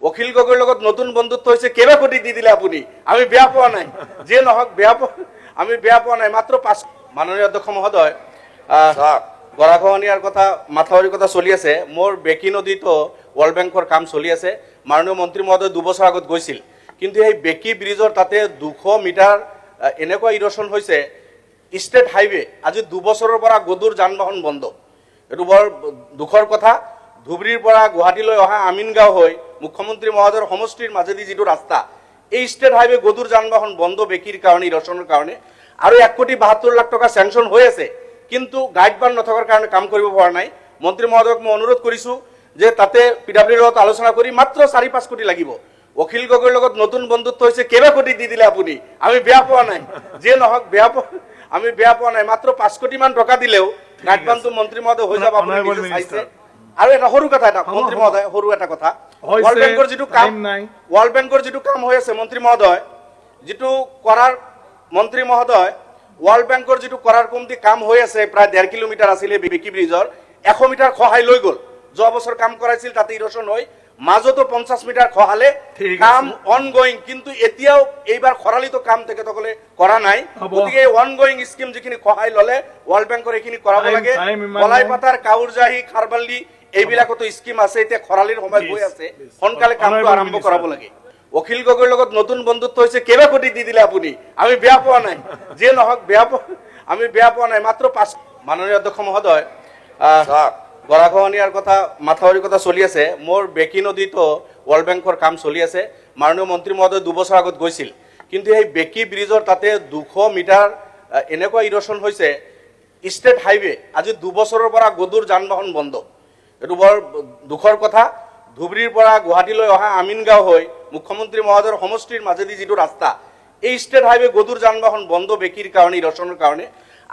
অখিল গগৈৰ লগত নতুন বন্ধুত্ব হৈছে কেইবা কোটি দি দিলে আপুনি আমি বেয়া পোৱা নাই যে নহওক আমি বেয়া পোৱা নাই মাত্ৰ 5 মাননীয় অধ্যক্ষ মহোদয় গৰাখহনীয়াৰ কথা মাথাউৰিৰ কথা চলি আছে মোৰ বেকি নদীতো ওয়াৰ্ল্ড ব্যাংকৰ কাম চলি আছে মাননীয় মন্ত্ৰী মহোদয় 2 বছৰ আগত গৈছিল কিন্তু এই বেকি ব্ৰিজৰ তাতে 200 মিটাৰ এনেকুৱা ইৰোশন হৈছে স্টেট হাইৱে আজি 2 বছৰৰ পৰা গধুৰ যান বাহন বন্ধ এটো বৰ দুখৰ কথা ধুবুৰীৰ পৰা গুৱাহাটীলৈ অহা আমিনগাঁও হৈ মুখ্যমন্ত্ৰী মহোদয়ৰ সমষ্টিৰ মাজেদি যিটো ৰাস্তা এই স্টেট হাইৱে গধুৰ যান বাহন বন্ধ বেকিৰ কাৰণে ইৰোশনৰ কাৰণে আৰু 1,72,00,000 টকা স্যাংশন হৈ আছে কিন্তু গাইডবান নথকাৰ কাৰণে কাম কৰিব পৰা নাই মন্ত্ৰী মহোদয়ক মই অনুৰোধ কৰিছো যে তাতে পিডব্লিউৰ লগত আলোচনা কৰি মাত্ৰ 4-5 কোটি লাগিব অখিল গগৈৰ লগত নতুন বন্ধুত্ব হৈছে কেইবা কোটি দি দিলে আপুনি আমি বেয়া পোৱা নাই যে নহওক আমি বেয়া পোৱা নাই মাত্ৰ 5 কোটি মান টকা দিলেও গাইডবানটো মন্ত্ৰী মহোদয় হৈ যাব আপুনি নিজে চাইছে আৰু এটা সৰু কথা এটা মন্ত্ৰী মহোদয় সৰু এটা কথা ওয়াৰ্ল্ড ব্যাংকৰ যিটো কাম হৈ আছে মন্ত্ৰী মহোদয় যিটো কৰাৰ মন্ত্ৰী মহোদয় ওয়াৰ্ল্ড ব্যাংকৰ যিটো কৰাৰ কমতি কাম হৈ আছে প্ৰায় 1.5 কিলোমিটাৰ আছিল বেকি ব্ৰিজৰ 100 মিটাৰ খহাই লৈ গল যোৱা বছৰ কাম কৰাইছিল তাতে ইৰোশন হৈ মাজতো 50 মিটাৰ খহালে কাম অনগোয়িং কিন্তু এতিয়াও এইবাৰ খৰালিতো কাম তেখেতসকলে কৰা নাই গতিকে অনগোয়িং স্কিম যিখিনি খহাই ললে ওয়াৰ্ল্ড ব্যাংকৰ এইখিনি কৰাব লাগে বলাইপাতাৰ কাউৰজাহি খাৰবাল্লি এইবিলাকতো স্কিম আছে এতিয়া খৰালিৰ সময় হৈ আছে সোনকালে কামটো আৰম্ভ কৰাব লাগে অখিল গগৈৰ লগত নতুন বন্ধুত্ব হৈছে কেইবা কোটি দি দিলে আপুনি আমি বেয়া পোৱা নাই যে নহওক আমি বেয়া পোৱা নাই মাত্ৰ 5 মাননীয় অধ্যক্ষ মহোদয় গৰাখহনীয়াৰ কথা মাথাউৰিৰ কথা চলি আছে মোৰ বেকি নদীতো ওয়াৰ্ল্ড ব্যাংকৰ কাম চলি আছে মাননীয় মন্ত্ৰী মহোদয় 2 বছৰ আগত গৈছিল কিন্তু এই বেকি ব্ৰিজৰ তাতে 200 মিটাৰ এনেকুৱা ইৰোশন হৈছে স্টেট হাইৱে আজি 2 বছৰৰ পৰা গধুৰ যান বাহন বন্ধ এটো বৰ দুখৰ কথা ধুবুৰীৰ পৰা গুৱাহাটীলৈ অহা আমিনগাঁও হৈ মুখ্যমন্ত্ৰী মহোদয়ৰ সমষ্টিৰ মাজেদি যিটো ৰাস্তা এই স্টেট হাইৱে গধুৰ যান বাহন বন্ধ বেকিৰ কাৰণে ইৰোশনৰ কাৰণে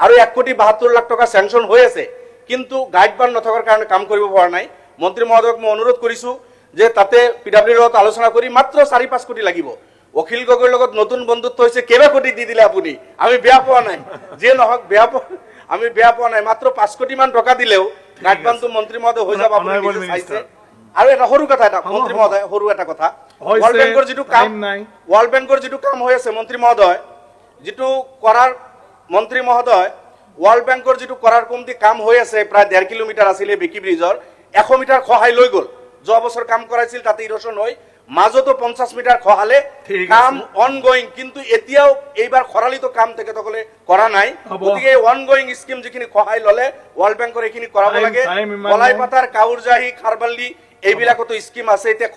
আৰু 1,72,00,000 টকা স্যাংশন হৈ আছে কিন্তু গাইডবান নথকাৰ কাৰণে কাম কৰিব পৰা নাই মন্ত্ৰী মহোদয়ক মই অনুৰোধ কৰিছো যে তাতে পিডব্লিউৰ লগত আলোচনা কৰি মাত্ৰ 4-5 কোটি লাগিব অখিল গগৈৰ লগত নতুন বন্ধুত্ব হৈছে কেইবা কোটি দি দিলে আপুনি আমি বেয়া পোৱা নাই যে নহওক আমি বেয়া পোৱা নাই মাত্ৰ 5 কোটি মান টকা দিলেও গাইডবানটো মন্ত্ৰী মহোদয় হৈ যাব আপুনি নিজে চাইছে আৰু এটা সৰু কথা এটা মন্ত্ৰী মহোদয় সৰু এটা কথা ওয়াৰ্ল্ড ব্যাংকৰ যিটো কাম হৈ আছে মন্ত্ৰী মহোদয় যিটো কৰাৰ মন্ত্ৰী মহোদয় ওয়াৰ্ল্ড ব্যাংকৰ যিটো কৰাৰ কমতি কাম হৈ আছে প্ৰায় 1.5 কিলোমিটাৰ আছিল বেকি ব্ৰিজৰ 100 মিটাৰ খহাই লৈ গল যোৱা বছৰ কাম কৰাইছিল তাতে ইৰোশন হৈ মাজতো 50 মিটাৰ খহালে কাম অনগোয়িং কিন্তু এতিয়াও এইবাৰ খৰালিতো কাম তেখেতসকলে কৰা নাই গতিকে অনগোয়িং স্কিম যিখিনি খহাই ললে ওয়াৰ্ল্ড ব্যাংকৰ এইখিনি কৰাব লাগে বলাইপাতাৰ কাউৰজাহি খাৰবাল্লি এইবিলাকতো স্কিম আছে এতিয়া